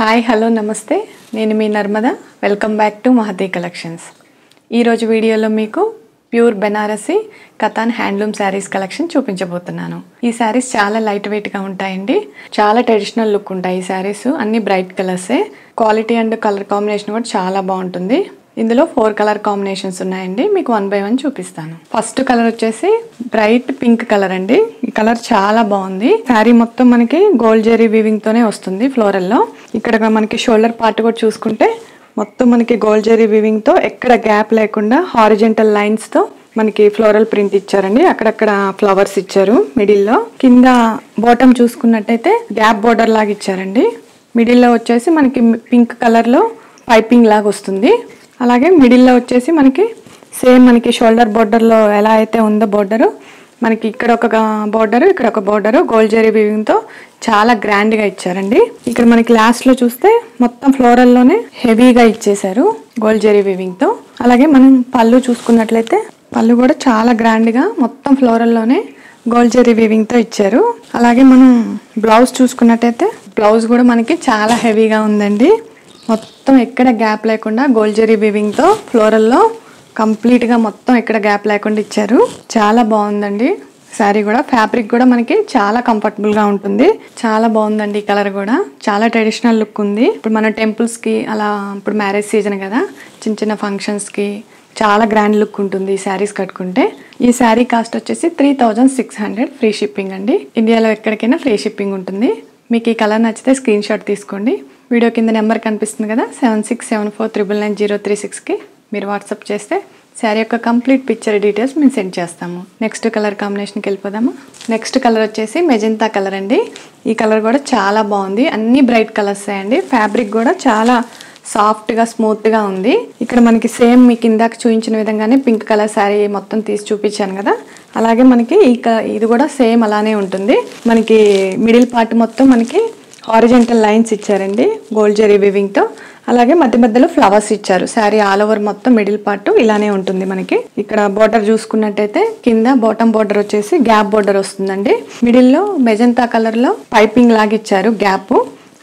Hi hello నమస్తే నేను మీ Narmada welcome back to Mahathi collections. ఈరోజు వీడియోలో మీకు pure Banarasi katan handloom saris collection చూపించబోతున్నాను. ఈ శారీస్ చాలా లైట్ వెయిట్గా ఉంటాయండి. చాలా ట్రెడిషనల్ లుక్ ఉంటాయి. ఈ శారీస్ అన్ని బ్రైట్ కలర్సే. క్వాలిటీ అండ్ కలర్ కాంబినేషన్ కూడా చాలా బాగుంటుంది. ఇందులో 4 కలర్ కాంబినేషన్స్ ఉన్నాయండి. మీకు 1 by 1 చూపిస్తాను. ఫస్ట్ కలర్ వచ్చేసి బ్రైట్ పింక్ కలర్ అండి. ఈ కలర్ చాలా బాగుంది. శారీ మొత్తం మనకి గోల్డ్ జెరీ వీవింగ్ తోనే వస్తుంది ఫ్లోరల్ లో. ఇక్కడ మనకి షోల్డర్ పార్ట్ కూడా చూసుకుంటే మొత్తం మనకి గోల్డ్ జెరీ వీవింగ్ తో ఎక్కడ గ్యాప్ లేకుండా హారిజెంటల్ లైన్స్ తో మనకి ఫ్లోరల్ ప్రింట్ ఇచ్చారండి. అక్కడక్కడ ఫ్లవర్స్ ఇచ్చారు. మిడిల్ లో కింద బాటమ్ చూసుకున్నట్టయితే గ్యాప్ బోర్డర్ లాగా ఇచ్చారండి. మిడిల్ లో వచ్చేసి మనకి పింక్ కలర్ లో పైపింగ్ లాగా వస్తుంది. అలాగే మిడిల్లో వచ్చేసి మనకి సేమ్ మనకి షోల్డర్ బోర్డర్లో ఎలా అయితే ఉందో బోర్డరు మనకి ఇక్కడ ఒక బోర్డరు ఇక్కడ ఒక బోర్డరు గోల్డ్ జెరీ వీవింగ్తో చాలా గ్రాండ్గా ఇచ్చారండి. ఇక్కడ మనకి లాస్ట్లో చూస్తే మొత్తం ఫ్లోరల్లోనే హెవీగా ఇచ్చేసారు గోల్డ్ జెరీ వీవింగ్తో. అలాగే మనం పళ్ళు చూసుకున్నట్లయితే పళ్ళు కూడా చాలా గ్రాండ్గా మొత్తం ఫ్లోరల్లోనే గోల్డ్ జెరీ వీవింగ్తో ఇచ్చారు. అలాగే మనం బ్లౌజ్ చూసుకున్నట్టయితే బ్లౌజ్ కూడా మనకి చాలా హెవీగా ఉందండి. మొత్తం ఎక్కడ గ్యాప్ లేకుండా గోల్డ్ జెరీ వీవింగ్తో ఫ్లోరల్లో కంప్లీట్గా మొత్తం ఎక్కడ గ్యాప్ లేకుండా ఇచ్చారు. చాలా బాగుందండి. శారీ కూడా ఫ్యాబ్రిక్ కూడా మనకి చాలా కంఫర్టబుల్గా ఉంటుంది. చాలా బాగుందండి. ఈ కలర్ కూడా చాలా ట్రెడిషనల్ లుక్ ఉంది. ఇప్పుడు మన టెంపుల్స్కి అలా ఇప్పుడు మ్యారేజ్ సీజన్ కదా, చిన్న చిన్న ఫంక్షన్స్కి చాలా గ్రాండ్ లుక్ ఉంటుంది ఈ శారీస్ కట్టుకుంటే. ఈ శారీ కాస్ట్ వచ్చేసి 3600 ఫ్రీ షిప్పింగ్ అండి. ఇండియాలో ఎక్కడికైనా ఫ్రీ షిప్పింగ్ ఉంటుంది. మీకు ఈ కలర్ నచ్చితే స్క్రీన్ షాట్ తీసుకోండి. వీడియో కింద నెంబర్ కనిపిస్తుంది కదా 7674999036కి మీరు వాట్సాప్ చేస్తే శారీ యొక్క కంప్లీట్ పిక్చర్ డీటెయిల్స్ మేము సెండ్ చేస్తాము. నెక్స్ట్ కలర్ కాంబినేషన్కి వెళ్ళిపోదాము. నెక్స్ట్ కలర్ వచ్చేసి మెజెంతా కలర్ అండి. ఈ కలర్ కూడా చాలా బాగుంది. అన్ని బ్రైట్ కలర్స్ అండి. ఫ్యాబ్రిక్ కూడా చాలా సాఫ్ట్గా స్మూత్గా ఉంది. ఇక్కడ మనకి సేమ్ మీకు ఇందాక చూపించిన విధంగానే పింక్ కలర్ శారీ మొత్తం తీసి చూపించాను కదా, అలాగే మనకి ఇది కూడా సేమ్ అలానే ఉంటుంది. మనకి మిడిల్ పార్ట్ మొత్తం మనకి హారిజెంటల్ లైన్స్ ఇచ్చారండి గోల్డ్ జెరీ వీవింగ్తో. అలాగే మధ్య మధ్యలో ఫ్లవర్స్ ఇచ్చారు. శారీ ఆల్ ఓవర్ మొత్తం మిడిల్ పార్ట్ ఇలానే ఉంటుంది. మనకి ఇక్కడ బోర్డర్ చూసుకున్నట్టయితే కింద బాటమ్ బోర్డర్ వచ్చేసి గ్యాప్ బోర్డర్ వస్తుందండి. మిడిల్లో మెజెంతా కలర్లో పైపింగ్ లాగా ఇచ్చారు గ్యాప్.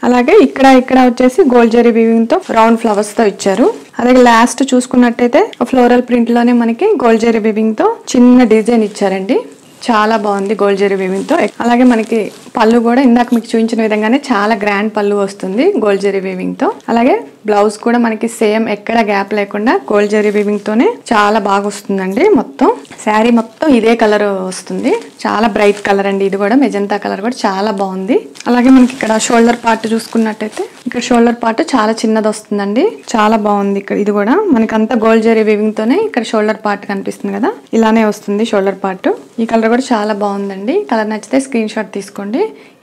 అలాగే ఇక్కడ వచ్చేసి గోల్డ్ జెరీ వీవింగ్ తో రౌండ్ ఫ్లవర్స్ తో ఇచ్చారు. అలాగే లాస్ట్ చూసుకున్నట్టయితే ఫ్లోరల్ ప్రింట్ లోనే మనకి గోల్డ్ జెరీ వీవింగ్ తో చిన్న డిజైన్ ఇచ్చారండి. చాలా బాగుంది గోల్డ్ జెరీ వీవింగ్ తో. అలాగే మనకి పళ్ళు కూడా ఇందాక మీకు చూపించిన విధంగానే చాలా గ్రాండ్ పళ్ళు వస్తుంది గోల్డ్ జెరీ వీవింగ్ తో. అలాగే బ్లౌజ్ కూడా మనకి సేమ్ ఎక్కడ గ్యాప్ లేకుండా గోల్డ్ జెరీ వీవింగ్ తోనే చాలా బాగా వస్తుందండి. మొత్తం శారీ మొత్తం ఇదే కలర్ వస్తుంది. చాలా బ్రైట్ కలర్ అండి. ఇది కూడా మెజెంతా కలర్ కూడా చాలా బాగుంది. అలాగే మనకి ఇక్కడ షోల్డర్ పార్ట్ చూసుకున్నట్టయితే ఇక్కడ షోల్డర్ పార్ట్ చాలా చిన్నది వస్తుందండి. చాలా బాగుంది. ఇక్కడ ఇది కూడా మనకి అంతా గోల్డ్ జెరీ వీవింగ్ తోనే ఇక్కడ షోల్డర్ పార్ట్ కనిపిస్తుంది కదా, ఇలానే వస్తుంది షోల్డర్ పార్ట్. ఈ కలర్ కూడా చాలా బాగుందండి. కలర్ నచ్చితే స్క్రీన్ షాట్ తీసుకోండి.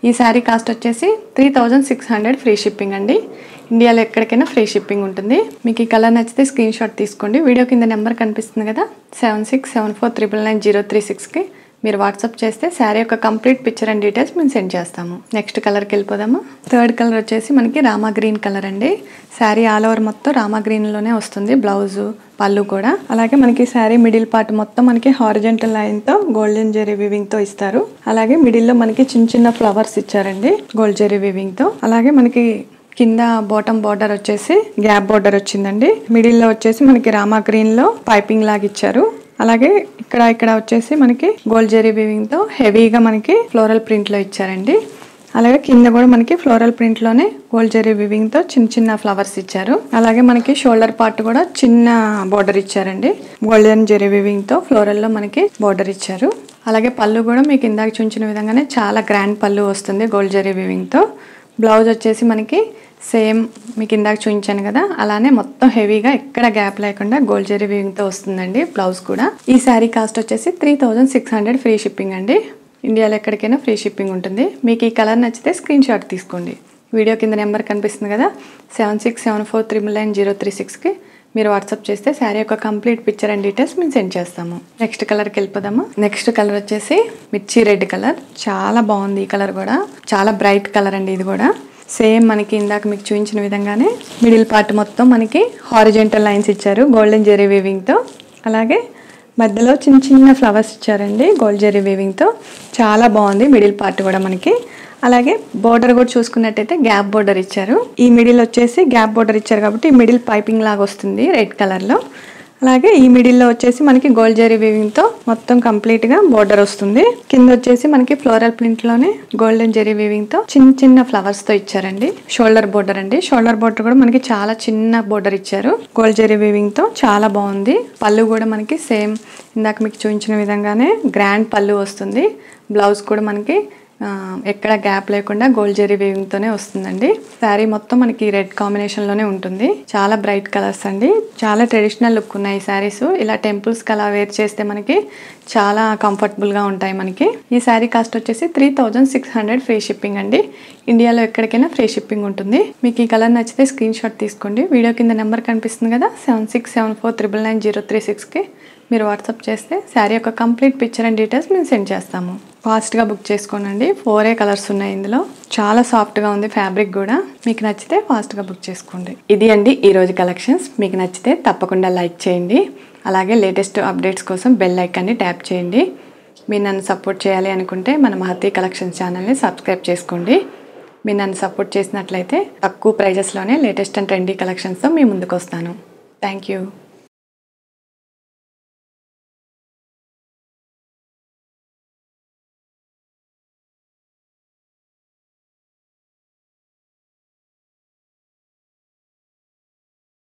ఈ శారీ కాస్ట్ వచ్చేసి 3600 ఫ్రీ షిప్పింగ్ అండి. ఇండియాలో ఎక్కడికైనా ఫ్రీ షిప్పింగ్ ఉంటుంది. మీకు ఈ కలర్ నచ్చితే స్క్రీన్ షాట్ తీసుకోండి. వీడియో కింద నెంబర్ కనిపిస్తుంది కదా 7674999036కి మీరు వాట్సాప్ చేస్తే శారీ యొక్క కంప్లీట్ పిక్చర్ అండ్ డీటెయిల్స్ మేము సెండ్ చేస్తాము. నెక్స్ట్ కలర్కి వెళ్ళిపోదాము. థర్డ్ కలర్ వచ్చేసి మనకి రామా గ్రీన్ కలర్ అండి. శారీ ఆల్ ఓవర్ మొత్తం రామా గ్రీన్లోనే వస్తుంది. బ్లౌజు పళ్ళు కూడా. అలాగే మనకి శారీ మిడిల్ పార్ట్ మొత్తం మనకి హారిజెంటల్ లైన్తో గోల్డెన్ జెరీ వీవింగ్తో ఇస్తారు. అలాగే మిడిల్లో మనకి చిన్న చిన్న ఫ్లవర్స్ ఇచ్చారండి గోల్డ్ జెరీ వీవింగ్తో. అలాగే మనకి కింద బాటమ్ బార్డర్ వచ్చేసి గ్యాప్ బార్డర్ వచ్చిందండి. మిడిల్లో వచ్చేసి మనకి రామా గ్రీన్లో పైపింగ్ లాగా ఇచ్చారు. అలాగే ఇక్కడ వచ్చేసి మనకి గోల్డ్ జెరీ వీవింగ్ తో హెవీగా మనకి ఫ్లోరల్ ప్రింట్ లో ఇచ్చారండి. అలాగే కింద కూడా మనకి ఫ్లోరల్ ప్రింట్ లోనే గోల్డ్ జెరీ వీవింగ్ తో చిన్న చిన్న ఫ్లవర్స్ ఇచ్చారు. అలాగే మనకి షోల్డర్ పార్ట్ కూడా చిన్న బోర్డర్ ఇచ్చారండి. గోల్డెన్ జెరీ వీవింగ్ తో ఫ్లోరల్ లో మనకి బోర్డర్ ఇచ్చారు. అలాగే పళ్ళు కూడా మీకు ఇందాక చూపించిన విధంగానే చాలా గ్రాండ్ పళ్ళు వస్తుంది గోల్డ్ జెరీ వీవింగ్ తో. బ్లౌజ్ వచ్చేసి మనకి సేమ్ మీకు ఇందాక చూపించాను కదా అలానే మొత్తం హెవీగా ఎక్కడ గ్యాప్ లేకుండా గోల్డ్ జెరీ వీవింగ్తో వస్తుందండి బ్లౌజ్ కూడా. ఈ శారీ కాస్ట్ వచ్చేసి 3600 ఫ్రీ షిప్పింగ్ అండి. ఇండియాలో ఎక్కడికైనా ఫ్రీ షిప్పింగ్ ఉంటుంది. మీకు ఈ కలర్ నచ్చితే స్క్రీన్ షాట్ తీసుకోండి. వీడియో కింద నెంబర్ కనిపిస్తుంది కదా 7674999036కి మీరు వాట్సాప్ చేస్తే శారీ యొక్క కంప్లీట్ పిక్చర్ అండ్ డీటెయిల్స్ మేము సెండ్ చేస్తాము. నెక్స్ట్ కలర్కి వెళ్ళిపోదాము. నెక్స్ట్ కలర్ వచ్చేసి మిర్చి రెడ్ కలర్. చాలా బాగుంది. ఈ కలర్ కూడా చాలా బ్రైట్ కలర్ అండి. ఇది కూడా సేమ్ మనకి ఇందాక మీకు చూపించిన విధంగానే మిడిల్ పార్ట్ మొత్తం మనకి హారిజెంటల్ లైన్స్ ఇచ్చారు గోల్డెన్ జెరీ వీవింగ్తో. అలాగే మధ్యలో చిన్న చిన్న ఫ్లవర్స్ ఇచ్చారండి గోల్డ్ జరీ వీవింగ్తో. చాలా బాగుంది. మిడిల్ పార్ట్ కూడా మనకి. అలాగే బోర్డర్ కూడా చూసుకున్నట్టయితే గ్యాప్ బోర్డర్ ఇచ్చారు. ఈ మిడిల్ వచ్చేసి గ్యాప్ బోర్డర్ ఇచ్చారు కాబట్టి మిడిల్ పైపింగ్ లాగా వస్తుంది రెడ్ కలర్లో. అలాగే ఈ మిడిల్లో వచ్చేసి మనకి గోల్డ్ జరీ వీవింగ్తో మొత్తం కంప్లీట్గా బోర్డర్ వస్తుంది. కింద వచ్చేసి మనకి ఫ్లోరల్ ప్రింట్లోనే గోల్డెన్ జరీ వీవింగ్తో చిన్న చిన్న ఫ్లవర్స్తో ఇచ్చారండి. షోల్డర్ బోర్డర్ అండి. షోల్డర్ బోర్డర్ కూడా మనకి చాలా చిన్న బోర్డర్ ఇచ్చారు గోల్డ్ జరీ వీవింగ్తో. చాలా బాగుంది. పళ్ళు కూడా మనకి సేమ్ ఇందాక మీకు చూపించిన విధంగానే గ్రాండ్ పళ్ళు వస్తుంది. బ్లౌజ్ కూడా మనకి ఎక్కడ గ్యాప్ లేకుండా గోల్డ్ జరీ వీవింగ్తోనే వస్తుందండి. శారీ మొత్తం మనకి రెడ్ కాంబినేషన్లోనే ఉంటుంది. చాలా బ్రైట్ కలర్స్ అండి. చాలా ట్రెడిషనల్ లుక్ ఉన్నాయి ఈ శారీస్. ఇలా టెంపుల్స్కి అలా వేర్ చేస్తే మనకి చాలా కంఫర్టబుల్గా ఉంటాయి మనకి. ఈ శారీ కాస్ట్ వచ్చేసి 3600 ఫ్రీ షిప్పింగ్ అండి. ఇండియాలో ఎక్కడికైనా ఫ్రీ షిప్పింగ్ ఉంటుంది. మీకు ఈ కలర్ నచ్చితే స్క్రీన్ షాట్ తీసుకోండి. వీడియో కింద నెంబర్ కనిపిస్తుంది కదా 7674999036కి మీరు వాట్సాప్ చేస్తే శారీ యొక్క కంప్లీట్ పిక్చర్ అండ్ డీటెయిల్స్ మేము సెండ్ చేస్తాము. ఫాస్ట్గా బుక్ చేసుకోనండి. 4 కలర్స్ ఉన్నాయి ఇందులో. చాలా సాఫ్ట్గా ఉంది ఫ్యాబ్రిక్ కూడా. మీకు నచ్చితే ఫాస్ట్గా బుక్ చేసుకోండి. ఇది అండి ఈరోజు కలెక్షన్స్. మీకు నచ్చితే తప్పకుండా లైక్ చేయండి. అలాగే లేటెస్ట్ అప్డేట్స్ కోసం బెల్ ఐకాన్ని ట్యాప్ చేయండి. మీరు నన్ను సపోర్ట్ చేయాలి అనుకుంటే మన మహతి కలెక్షన్స్ ఛానల్ని సబ్స్క్రైబ్ చేసుకోండి. మీరు నన్ను సపోర్ట్ చేసినట్లయితే తక్కువ ప్రైజెస్లోనే లేటెస్ట్ అండ్ ట్రెండీ కలెక్షన్స్తో మీ ముందుకు వస్తాను. Thank you.